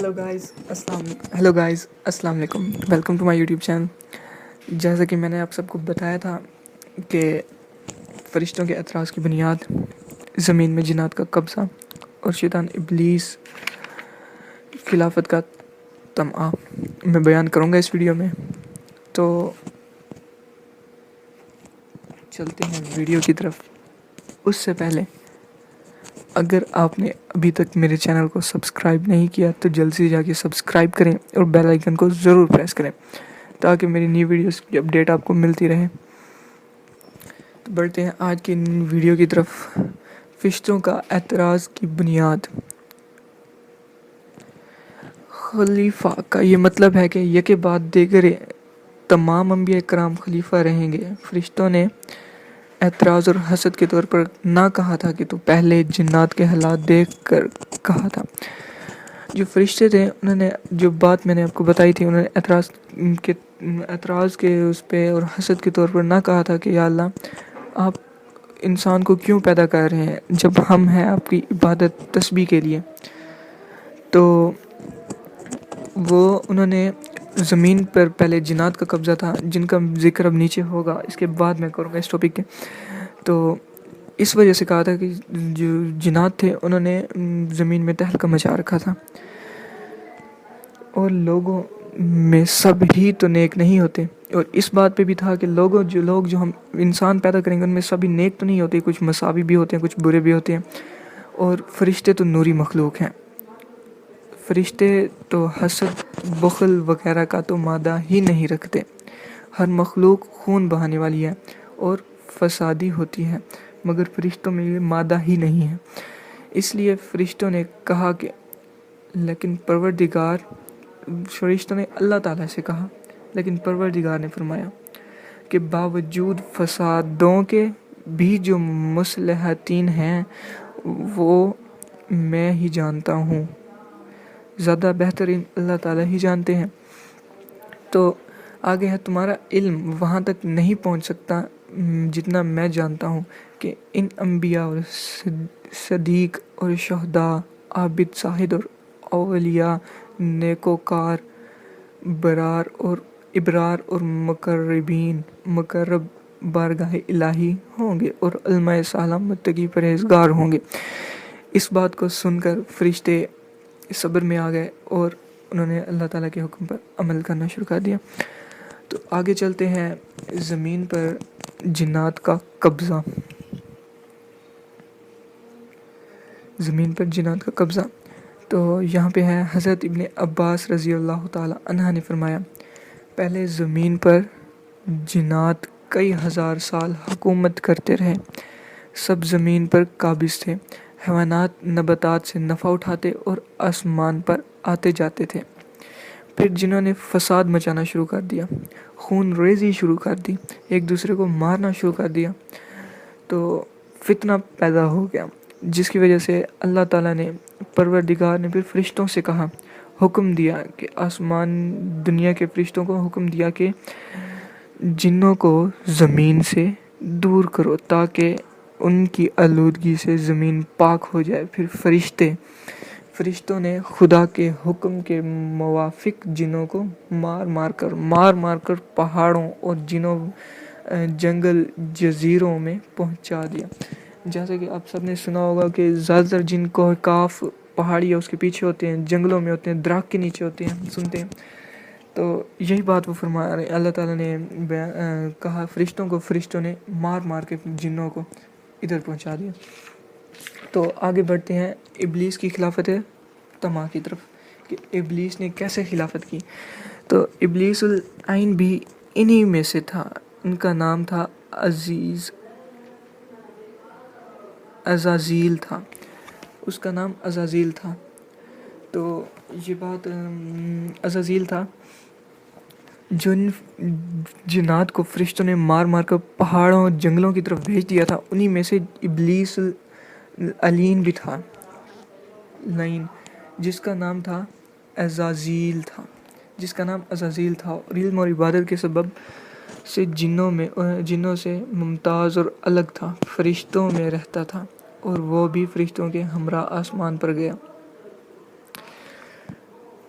Hello guys السلام علیکم، welcome to my YouTube channel. جیسا کہ میں نے آپ سب کو بتایا تھا کہ فرشتوں کے اعتراض کی بنیاد، زمین میں جنات کا قبضہ اور شیطان ابلیس خلافت کا طمع میں بیان کروں گا اس ویڈیو میں۔ تو چلتے ہیں ویڈیو کی طرف۔ اس سے پہلے اگر آپ نے ابھی تک میرے چینل کو سبسکرائب نہیں کیا تو جلد سے جا کے سبسکرائب کریں اور بیل آئیکن کو ضرور پریس کریں تاکہ میری نیو ویڈیوز کی اپڈیٹ آپ کو ملتی رہے۔ تو بڑھتے ہیں آج کی ویڈیو کی طرف۔ فرشتوں کا اعتراض کی بنیاد۔ خلیفہ کا یہ مطلب ہے کہ یکے بعد دیگر تمام انبیاء کرام خلیفہ رہیں گے۔ فرشتوں نے اعتراض اور حسد کے طور پر نہ کہا تھا کہ تو پہلے جنات کے حالات دیکھ کر کہا تھا۔ جو فرشتے تھے انہوں نے جو بات میں نے آپ کو بتائی تھی، انہوں نے اعتراض کے اس پہ اور حسد کے طور پر نہ کہا تھا کہ یا اللہ آپ انسان کو کیوں پیدا کر رہے ہیں جب ہم ہیں آپ کی عبادت تسبیح کے لیے۔ تو انہوں نے زمین پر پہلے جنات کا قبضہ تھا، جن کا ذکر اب نیچے ہوگا، اس کے بعد میں کروں گا اس ٹاپک کے۔ تو اس وجہ سے کہا تھا کہ جو جنات تھے انہوں نے زمین میں تہلکہ مچا رکھا تھا، اور لوگوں میں سب ہی تو نیک نہیں ہوتے۔ اور اس بات پہ بھی تھا کہ لوگ جو ہم انسان پیدا کریں گے ان میں سبھی نیک تو نہیں ہوتے، کچھ مساوی بھی ہوتے ہیں، کچھ برے بھی ہوتے ہیں۔ اور فرشتے تو نوری مخلوق ہیں، فرشتے تو حسد بخل وغیرہ کا تو مادہ ہی نہیں رکھتے۔ ہر مخلوق خون بہانے والی ہے اور فسادی ہوتی ہے، مگر فرشتوں میں یہ مادہ ہی نہیں ہے۔ اس لیے فرشتوں نے کہا کہ لیکن فرشتوں نے اللہ تعالیٰ سے کہا، لیکن پروردگار نے فرمایا کہ باوجود فسادوں کے بھی جو مصلحتین ہیں وہ میں ہی جانتا ہوں، زیادہ بہترین اللہ تعالیٰ ہی جانتے ہیں۔ تو آگے ہے تمہارا علم وہاں تک نہیں پہنچ سکتا جتنا میں جانتا ہوں کہ ان انبیاء اور صدیق اور شہداء، عابد زاہد اور اولیاء، نیکوکار، ابرار اور مقرب بارگاہ الہی ہوں گے، اور علماء صالح متقی پرہیزگار ہوں گے۔ اس بات کو سن کر فرشتے صبر میں آ گئے اور انہوں نے اللہ تعالیٰ کے حکم پر عمل کرنا شروع کر دیا۔ تو آگے چلتے ہیں زمین پر جنات کا قبضہ۔ زمین پر جنات کا قبضہ تو یہاں پہ ہے، حضرت ابن عباس رضی اللہ تعالیٰ عنہ نے فرمایا، پہلے زمین پر جنات کئی ہزار سال حکومت کرتے رہے، سب زمین پر قابض تھے، حیوانات نباتات سے نفع اٹھاتے اور آسمان پر آتے جاتے تھے۔ پھر جنہوں نے فساد مچانا شروع کر دیا، خون ریزی شروع کر دی، ایک دوسرے کو مارنا شروع کر دیا، تو فتنہ پیدا ہو گیا، جس کی وجہ سے اللہ تعالیٰ نے پروردگار نے پھر فرشتوں سے کہا، حکم دیا کہ آسمان دنیا کے فرشتوں کو حکم دیا کہ جنوں کو زمین سے دور کرو تاکہ ان کی آلودگی سے زمین پاک ہو جائے۔ پھر فرشتوں نے خدا کے حکم کے موافق جنوں کو مار مار کر پہاڑوں اور جنگل جزیروں میں پہنچا دیا۔ جیسا کہ آپ سب نے سنا ہوگا کہ زیادہ تر جن کو کاف پہاڑی ہے اس کے پیچھے ہوتے ہیں، جنگلوں میں ہوتے ہیں، درخت کے نیچے ہوتے ہیں، سنتے ہیں۔ تو یہی بات وہ فرما رہے ہیں، اللہ تعالیٰ نے کہا فرشتوں نے مار کے جنوں کو ادھر پہنچا دیا۔ تو آگے بڑھتے ہیں ابلیس کی خلافت طمع کی طرف کہ ابلیس نے کیسے خلافت کی۔ تو ابلیس العین بھی انہی میں سے تھا، ان کا نام تھا عزازیل تھا، اس کا نام عزازیل تھا۔ تو یہ بات عزازیل تھا، جن جنات کو فرشتوں نے مار کر پہاڑوں جنگلوں کی طرف بھیج دیا تھا، انہی میں سے ابلیس العین بھی تھا، جس کا نام تھا عزازیل تھا، اور علم اور عبادت کے سبب سے جنوں سے ممتاز اور الگ تھا، فرشتوں میں رہتا تھا، اور وہ بھی فرشتوں کے ہمراہ آسمان پر گیا۔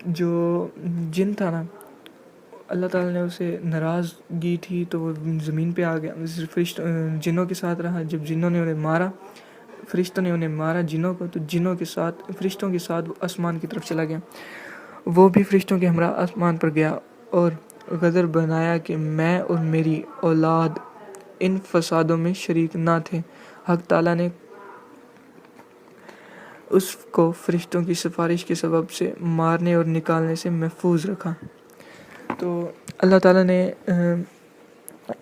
جو جن تھا نا، اللہ تعالیٰ نے اسے ناراضگی تھی تو وہ زمین پہ آ گیا، جنوں کے ساتھ رہا. جب جنوں نے انہیں مارا، فرشتوں نے انہیں مارا جنوں کو، تو جنوں کے ساتھ فرشتوں کے ساتھ وہ آسمان کی طرف چلا گیا. وہ بھی فرشتوں کے ہمراہ آسمان پر گیا اور غدر بنایا کہ میں اور میری اولاد ان فسادوں میں شریک نہ تھے. حق تعالیٰ نے اس کو فرشتوں کی سفارش کے سبب سے مارنے اور نکالنے سے محفوظ رکھا. تو اللہ تعالیٰ نے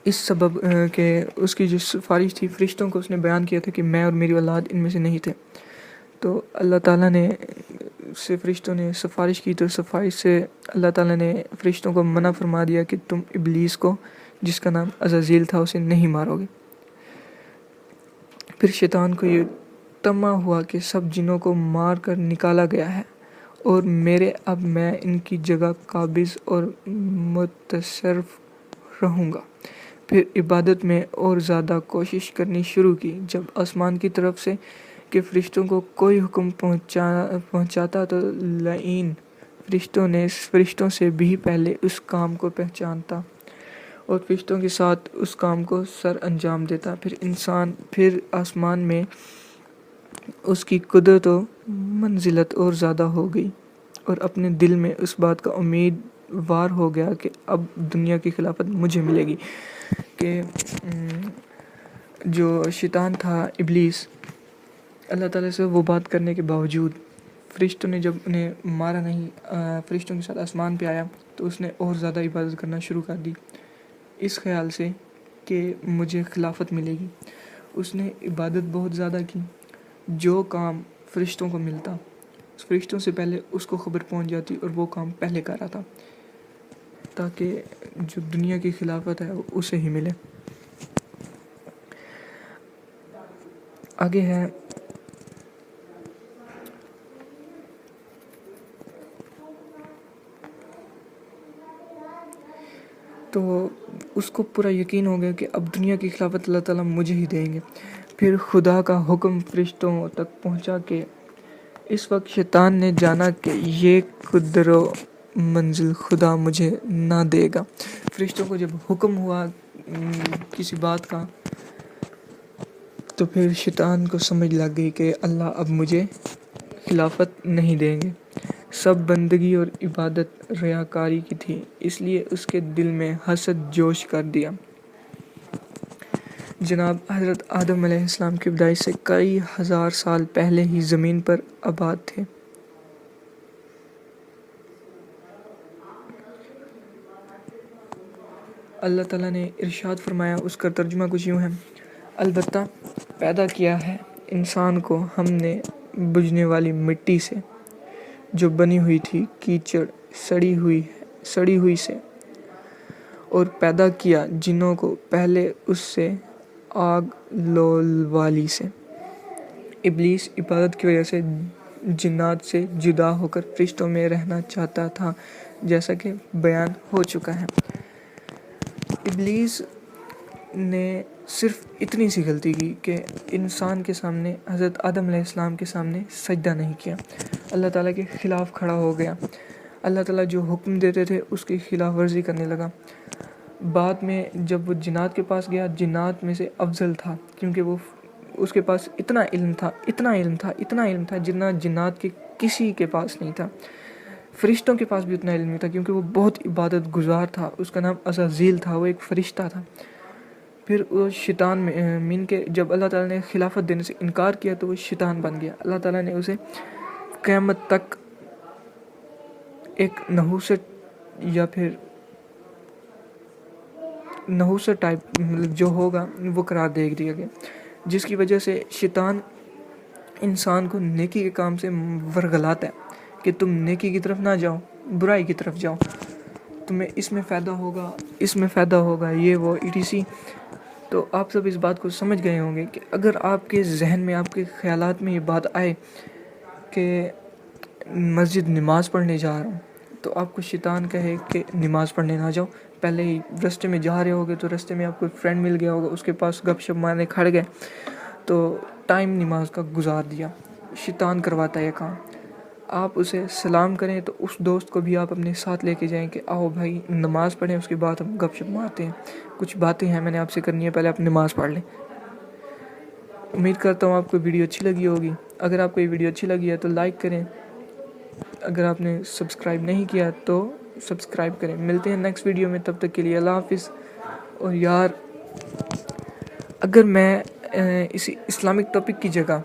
اس سبب کہ اس کی جو سفارش تھی فرشتوں کو، اس نے بیان کیا تھا کہ میں اور میری اولاد ان میں سے نہیں تھے. تو اللہ تعالیٰ نے سے فرشتوں نے سفارش کی، تو سفارش سے اللہ تعالیٰ نے فرشتوں کو منع فرما دیا کہ تم ابلیس کو، جس کا نام عزازیل تھا، اسے نہیں مارو گے. پھر شیطان کو یہ طمع ہوا کہ سب جنوں کو مار کر نکالا گیا ہے اور اب میں ان کی جگہ قابض اور متصرف رہوں گا. پھر عبادت میں اور زیادہ کوشش کرنی شروع کی. جب آسمان کی طرف سے کہ فرشتوں کو کوئی حکم پہنچاتا تو لعین فرشتوں سے بھی پہلے اس کام کو پہچانتا اور فرشتوں کے ساتھ اس کام کو سر انجام دیتا. پھر آسمان میں اس کی قدرت و منزلت اور زیادہ ہو گئی اور اپنے دل میں اس بات کا امیدوار ہو گیا کہ اب دنیا کی خلافت مجھے ملے گی. کہ جو شیطان تھا، ابلیس، اللہ تعالیٰ سے وہ بات کرنے کے باوجود فرشتوں نے جب انہیں مارا نہیں، فرشتوں کے ساتھ آسمان پہ آیا تو اس نے اور زیادہ عبادت کرنا شروع کر دی اس خیال سے کہ مجھے خلافت ملے گی. اس نے عبادت بہت زیادہ کی. جو کام فرشتوں کو ملتا، فرشتوں سے پہلے اس کو خبر پہنچ جاتی اور وہ کام پہلے کر رہا تھا تاکہ جو دنیا کی خلافت ہے اسے ہی ملے. آگے ہے تو اس کو پورا یقین ہو گیا کہ اب دنیا کی خلافت اللہ تعالیٰ مجھے ہی دیں گے. پھر خدا کا حکم فرشتوں تک پہنچا کہ اس وقت شیطان نے جانا کہ یہ قدر و منزل خدا مجھے نہ دے گا. فرشتوں کو جب حکم ہوا کسی بات کا تو پھر شیطان کو سمجھ لگ گئی کہ اللہ اب مجھے خلافت نہیں دیں گے. سب بندگی اور عبادت ریاکاری کی تھی، اس لیے اس کے دل میں حسد جوش کر دیا. جناب حضرت آدم علیہ السلام کی پیدائش سے کئی ہزار سال پہلے ہی زمین پر آباد تھے. اللہ تعالیٰ نے ارشاد فرمایا، اس کا ترجمہ کچھ یوں ہے: البتہ پیدا کیا ہے انسان کو ہم نے بجھنے والی مٹی سے جو بنی ہوئی تھی کیچڑ سڑی ہوئی سے، اور پیدا کیا جنوں کو پہلے اس سے آگ لول والی سے. ابلیس عبادت کی وجہ سے جنات سے جدا ہو کر فرشتوں میں رہنا چاہتا تھا، جیسا کہ بیان ہو چکا ہے. ابلیس نے صرف اتنی سی غلطی کی کہ انسان کے سامنے، حضرت آدم علیہ السلام کے سامنے سجدہ نہیں کیا، اللہ تعالیٰ کے خلاف کھڑا ہو گیا. اللہ تعالیٰ جو حکم دیتے تھے اس کی خلاف ورزی کرنے لگا. بعد میں جب وہ جنات کے پاس گیا، جنات میں سے افضل تھا کیونکہ وہ اس کے پاس اتنا علم تھا جتنا جنات کے کسی کے پاس نہیں تھا. فرشتوں کے پاس بھی اتنا علم نہیں تھا کیونکہ وہ بہت عبادت گزار تھا. اس کا نام عزازیل تھا، وہ ایک فرشتہ تھا. پھر وہ شیطان میں کے جب اللہ تعالیٰ نے خلافت دینے سے انکار کیا تو وہ شیطان بن گیا. اللہ تعالیٰ نے اسے قیامت تک ایک نحوست یا پھر نحوست ٹائپ جو ہوگا وہ قرار دے دیا گیا، جس کی وجہ سے شیطان انسان کو نیکی کے کام سے ورگلاتا ہے کہ تم نیکی کی طرف نہ جاؤ، برائی کی طرف جاؤ، تمہیں اس میں فائدہ ہوگا یہ وہ ETC. تو آپ سب اس بات کو سمجھ گئے ہوں گے کہ اگر آپ کے ذہن میں، آپ کے خیالات میں یہ بات آئے کہ مسجد نماز پڑھنے جا رہا ہوں، تو آپ کو شیطان کہے کہ نماز پڑھنے نہ جاؤ. پہلے ہی راستے میں جا رہے ہوگے تو راستے میں آپ کو فرینڈ مل گیا ہوگا، اس کے پاس گپ شپ مارنے کھڑ گئے تو ٹائم نماز کا گزار دیا. شیطان کرواتا ہے یہ کام. آپ اسے سلام کریں تو اس دوست کو بھی آپ اپنے ساتھ لے کے جائیں کہ آؤ بھائی نماز پڑھیں، اس کے بعد ہم گپ شپ مارتے ہیں، کچھ باتیں ہیں میں نے آپ سے کرنی ہے، پہلے آپ نماز پڑھ لیں۔ امید کرتا ہوں آپ کو ویڈیو اچھی لگی ہوگی۔ اگر آپ کو یہ ویڈیو اچھی لگی ہے تو لائک کریں، اگر آپ نے سبسکرائب نہیں کیا تو سبسکرائب کریں۔ ملتے ہیں نیکسٹ ویڈیو میں، تب تک کے لیے اللہ حافظ۔ اور یار اگر میں اسی اسلامک ٹاپک کی جگہ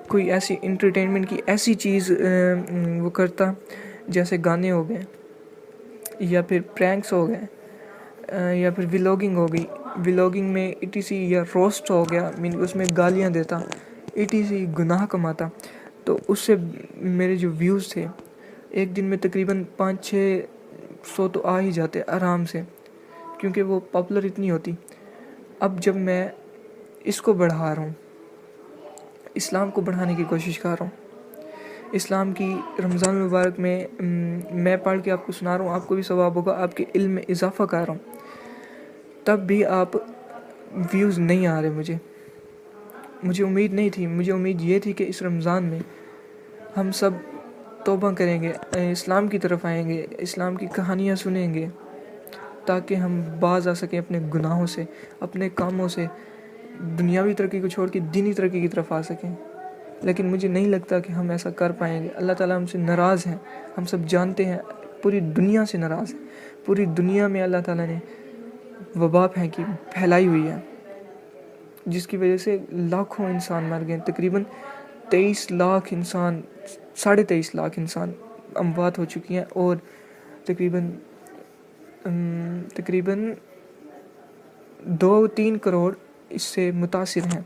کوئی ایسی انٹرٹینمنٹ کی ایسی چیز وہ کرتا، جیسے گانے ہو گئے یا پھر پرینکس ہو گئے یا پھر ولاگنگ ہو گئی، ولاگنگ میں ETC یا روسٹ ہو گیا، اس میں گالیاں دیتا، ETC گناہ کماتا، تو اس سے میرے جو ویوز تھے ایک دن میں تقریباً 500-600 تو آ ہی جاتے آرام سے، کیونکہ وہ پاپولر اتنی ہوتی۔ اب جب میں اس کو بڑھا رہا ہوں، اسلام کو بڑھانے کی کوشش کر رہا ہوں، اسلام کی رمضان المبارک میں پڑھ کے آپ کو سنا رہا ہوں، آپ کو بھی ثواب ہوگا، آپ کے علم میں اضافہ کر رہا ہوں، تب بھی آپ ویوز نہیں آ رہے۔ مجھے امید نہیں تھی، مجھے امید یہ تھی کہ اس رمضان میں ہم سب توبہ کریں گے، اسلام کی طرف آئیں گے، اسلام کی کہانیاں سنیں گے، تاکہ ہم باز آ سکیں اپنے گناہوں سے، اپنے کاموں سے، دنیاوی ترقی کو چھوڑ کے دینی ترقی کی طرف آ سکیں۔ لیکن مجھے نہیں لگتا کہ ہم ایسا کر پائیں گے۔ اللہ تعالیٰ ہم سے ناراض ہیں، ہم سب جانتے ہیں، پوری دنیا سے ناراض ہے۔ پوری دنیا میں اللہ تعالیٰ نے وبا پھیلائی ہوئی ہے، جس کی وجہ سے لاکھوں انسان مر گئے، تقریباً 23 لاکھ انسان، 23.5 لاکھ انسان اموات ہو چکی ہیں، اور تقریباً 2-3 کروڑ اس سے متاثر ہیں،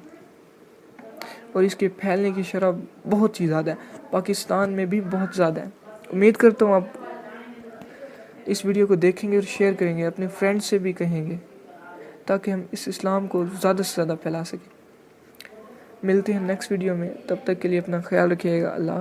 اور اس کے پھیلنے کی شرح بہت ہی زیادہ ہے، پاکستان میں بھی بہت زیادہ ہے۔ امید کرتا ہوں آپ اس ویڈیو کو دیکھیں گے اور شیئر کریں گے، اپنے فرینڈ سے بھی کہیں گے، تاکہ ہم اس اسلام کو زیادہ سے زیادہ پھیلا سکیں۔ ملتے ہیں نیکسٹ ویڈیو میں، تب تک کے لیے اپنا خیال رکھیے گا۔ اللہ